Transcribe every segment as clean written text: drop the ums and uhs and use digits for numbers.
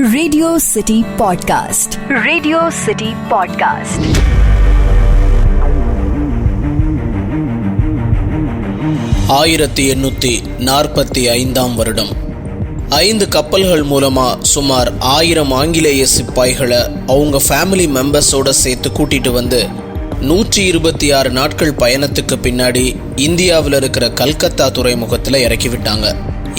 Radio city podcast. Radio city podcast. 1845 வருடம் 5 கப்பல்கள் மூலமா சுமார் 1000 ஆங்கிலேய சிப்பாய்களை அவங்க ஃபேமிலி மெம்பர்ஸோட சேர்த்து கூட்டிட்டு வந்து 126 நாட்கள் பயணத்துக்கு பின்னாடி இந்தியாவில் இருக்கிற கல்கத்தா துறைமுகத்தில் இறக்கி விட்டாங்க.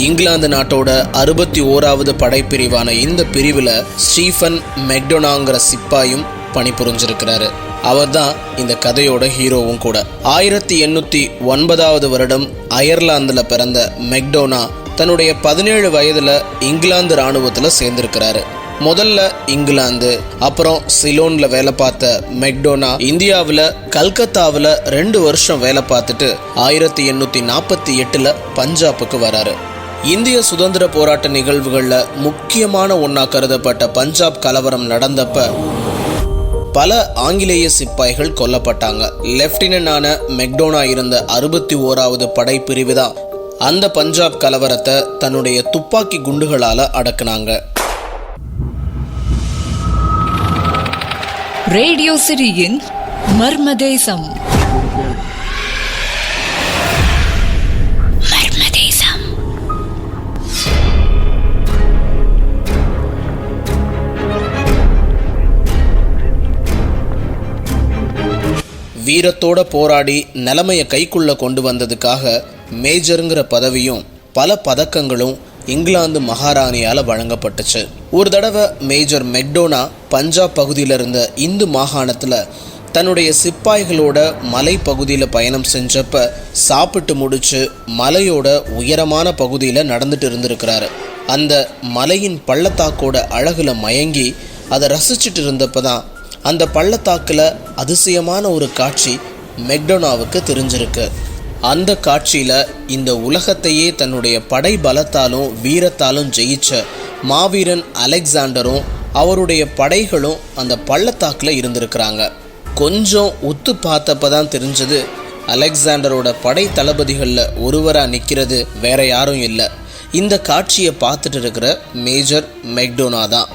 இங்கிலாந்து நாட்டோட 61வது படைப்பிரிவான இந்த பிரிவில் ஸ்டீஃபன் மெக்டோனாங்கிற சிப்பாயும் பணிபுரிஞ்சிருக்கிறாரு. அவர் தான் இந்த கதையோட ஹீரோவும் கூட. 1809 வருடம் அயர்லாந்தில் பிறந்த மெக்டோனா தன்னுடைய 17 வயதில் இங்கிலாந்து இராணுவத்தில் சேர்ந்திருக்கிறாரு. முதல்ல இங்கிலாந்து, அப்புறம் சிலோன்ல வேலை பார்த்த மெக்டோனா இந்தியாவில் கல்கத்தாவில் 2 வருஷம் வேலை பார்த்துட்டு 1848 பஞ்சாபுக்கு வராரு. இந்திய சுதந்திர போராட்ட நிகழ்வுகளில் முக்கியமான ஒன்றா கருதப்பட்ட பஞ்சாப் கலவரம் நடந்தப்ப பல ஆங்கிலேய சிப்பாய்கள் கொல்லப்பட்டாங்க. லெப்டினன்டான மெக்டோனா இருந்த 61வது படைப்பிரிவு தான் அந்த பஞ்சாப் கலவரத்தை தன்னுடைய துப்பாக்கி குண்டுகளால் அடக்குனாங்க. ரேடியோ சிட்டியின் மர்மதேசம். வீரத்தோட போராடி நிலைமையை கைக்குள்ள கொண்டு வந்ததுக்காக மேஜருங்கிற பதவியும் பல பதக்கங்களும் இங்கிலாந்து மகாராணியால் வழங்கப்பட்டுச்சு. ஒரு தடவை மேஜர் மெக்டோனா பஞ்சாப் பகுதியில் இருந்த இந்து மாகாணத்தில் தன்னுடைய சிப்பாய்களோட மலை பகுதியில் பயணம் செஞ்சப்ப சாப்பிட்டு முடிச்சு மலையோட உயரமான பகுதியில் நடந்துட்டு இருந்திருக்கிறாரு. அந்த மலையின் பள்ளத்தாக்கோட அழகுல மயங்கி அதை ரசிச்சுட்டு இருந்தப்ப தான் அந்த பள்ளத்தாக்கில் அதிசயமான ஒரு காட்சி மெக்டோனாவுக்கு தெரிஞ்சிருக்கு. அந்த காட்சியில் இந்த உலகத்தையே தன்னுடைய படை பலத்தாலும் வீரத்தாலும் ஜெயிச்ச மாவீரன் அலெக்சாண்டரும் அவருடைய படைகளும் அந்த பள்ளத்தாக்கில் இருந்திருக்கிறாங்க. கொஞ்சம் உத்து பார்த்தப்ப தான் தெரிஞ்சது, அலெக்சாண்டரோட படை தளபதிகளில் ஒருவராக நிற்கிறது வேற யாரும் இல்லை, இந்த காட்சியை பார்த்துட்டு இருக்கிற மேஜர் மெக்டோனா தான்.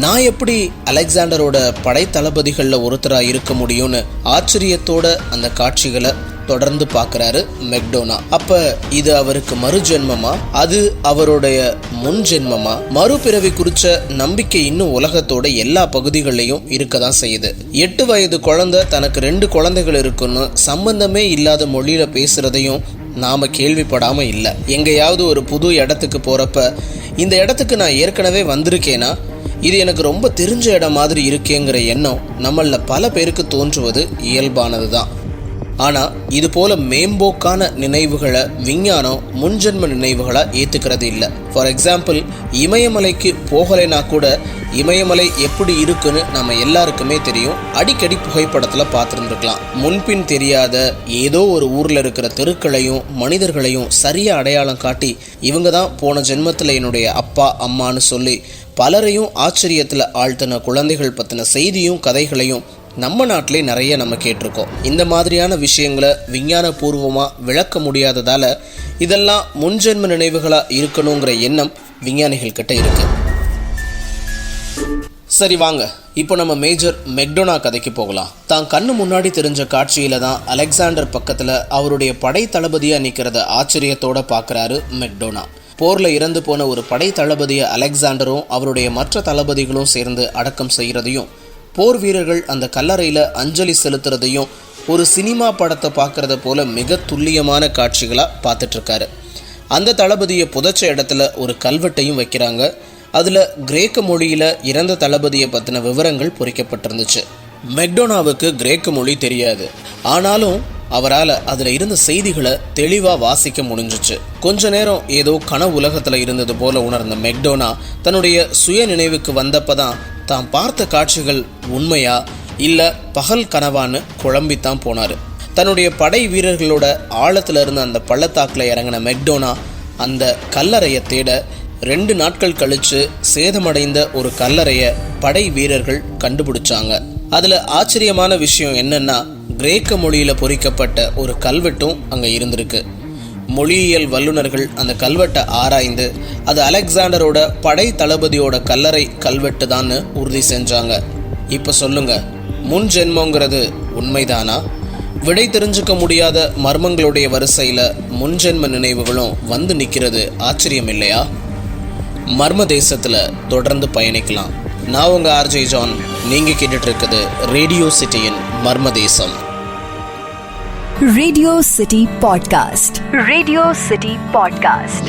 நான் எப்படி அலெக்சாண்டரோட படை தளபதிகளில் ஒருத்தராக இருக்க முடியும்னு ஆச்சரியத்தோட அந்த காட்சிகளை தொடர்ந்து பார்க்குறாரு மெக்டோனா. அப்போ இது அவருக்கு மறுஜென்மமா, அது அவருடைய முன் ஜென்மமா? மறுபிறவி குறித்த நம்பிக்கை இன்னும் உலகத்தோட எல்லா பகுதிகளிலையும் இருக்க தான் செய்யுது. 8 வயது குழந்தை தனக்கு 2 குழந்தைகள் இருக்குன்னு சம்பந்தமே இல்லாத மொழியில பேசுறதையும் நாம கேள்விப்படாம இல்லை. எங்கேயாவது ஒரு புது இடத்துக்கு போறப்ப இந்த இடத்துக்கு நான் ஏற்கனவே வந்திருக்கேனா, இது எனக்கு ரொம்ப தெரிஞ்ச இடம் மாதிரி இருக்கேங்கிற எண்ணம் நம்மள பல பேருக்கு தோன்றுவது இயல்பானது தான். ஆனால் இது போல மேம்போக்கான நினைவுகளை விஞ்ஞானம் முன்ஜென்ம நினைவுகளாக ஏற்றுக்கிறது இல்லை. ஃபார் எக்ஸாம்பிள், இமயமலைக்கு போகலைனா கூட இமயமலை எப்படி இருக்குன்னு நம்ம எல்லாருக்குமே தெரியும். அடிக்கடி புகைப்படத்தில் பார்த்துருந்துருக்கலாம். முன்பின் தெரியாத ஏதோ ஒரு ஊரில் இருக்கிற தெருக்களையும் மனிதர்களையும் சரியாக அடையாளம் காட்டி இவங்க தான் போன ஜென்மத்தில் என்னுடைய அப்பா அம்மானு சொல்லி பலரையும் ஆச்சரியத்தில் ஆழ்த்தின குழந்தைகள் பற்றின செய்தியும் கதைகளையும் நம்ம நாட்டிலே நிறைய நம்ம கேட்டிருக்கோம். இந்த மாதிரியான விஷயங்களை விஞ்ஞான பூர்வமாக விளக்க முடியாததால் இதெல்லாம் முன்ஜென்ம நினைவுகளாக இருக்கணுங்கிற எண்ணம் விஞ்ஞானிகள் கிட்ட இருக்கு. சரி வாங்க, இப்போ நம்ம மேஜர் மெக்டோனா கதைக்கு போகலாம். தான் கண்ணு முன்னாடி தெரிஞ்ச காட்சியில தான் அலெக்சாண்டர் பக்கத்தில் அவருடைய படை தளபதியாக நிற்கிறத ஆச்சரியத்தோட பார்க்குறாரு மெக்டோனா. போரில் இறந்து போன ஒரு படை தளபதியை அலெக்சாண்டரும் அவருடைய மற்ற தளபதிகளும் சேர்ந்து அடக்கம் செய்கிறதையும், போர் வீரர்கள் அந்த கல்லறையில் அஞ்சலி செலுத்துறதையும் ஒரு சினிமா படத்தை பார்க்குறத போல மிக துல்லியமான காட்சிகளாக பார்த்துட்ருக்காரு. அந்த தளபதியை புதைச்ச இடத்துல ஒரு கல்வெட்டையும் வைக்கிறாங்க. அதில் கிரேக்க மொழியில் இறந்த தளபதியை பற்றின விவரங்கள் பொறிக்கப்பட்டிருந்துச்சு. மெக்டோனாவுக்கு கிரேக்க மொழி தெரியாது. ஆனாலும் அவரால் அதில் இருந்த செய்திகளை தெளிவாக வாசிக்க முடிஞ்சிச்சு. கொஞ்ச நேரம் ஏதோ கனவு உலகத்தில் இருந்தது போல உணர்ந்த மெக்டோனா தன்னுடைய சுய நினைவுக்கு வந்தப்போ தான் பார்த்த காட்சிகள் உண்மையா இல்லை பகல் கனவான்னு குழம்பித்தான் போனார். தன்னுடைய படை வீரர்களோட ஆழத்தில் இருந்த அந்த பள்ளத்தாக்கில் இறங்கின மெக்டோனா அந்த கல்லறையை தேட 2 நாட்கள் கழித்து சேதமடைந்த ஒரு கல்லறையை படை வீரர்கள் கண்டுபிடிச்சாங்க. அதில் ஆச்சரியமான விஷயம் என்னன்னா, கிரேக்க மொழியில் பொறிக்கப்பட்ட ஒரு கல்வெட்டும் அங்கே இருந்திருக்கு. மொழியியல் வல்லுநர்கள் அந்த கல்வெட்டை ஆராய்ந்து அது அலெக்சாண்டரோட படை தளபதியோட கல்லறை கல்வெட்டு தான் உறுதி செஞ்சாங்க. இப்போ சொல்லுங்க, முன் ஜென்மங்கிறது உண்மைதானா? விடை தெரிஞ்சுக்க முடியாத மர்மங்களுடைய வரிசையில் முன்ஜென்ம நினைவுகளும் வந்து நிற்கிறது ஆச்சரியம் இல்லையா? மர்ம தேசத்தில் தொடர்ந்து பயணிக்கலாம். நான் உங்கள் ஆர்ஜே ஜான். நீங்கள் கேட்டுட்டு இருக்குது ரேடியோ சிட்டியின் மர்ம தேசம். Radio City Podcast. Radio City Podcast.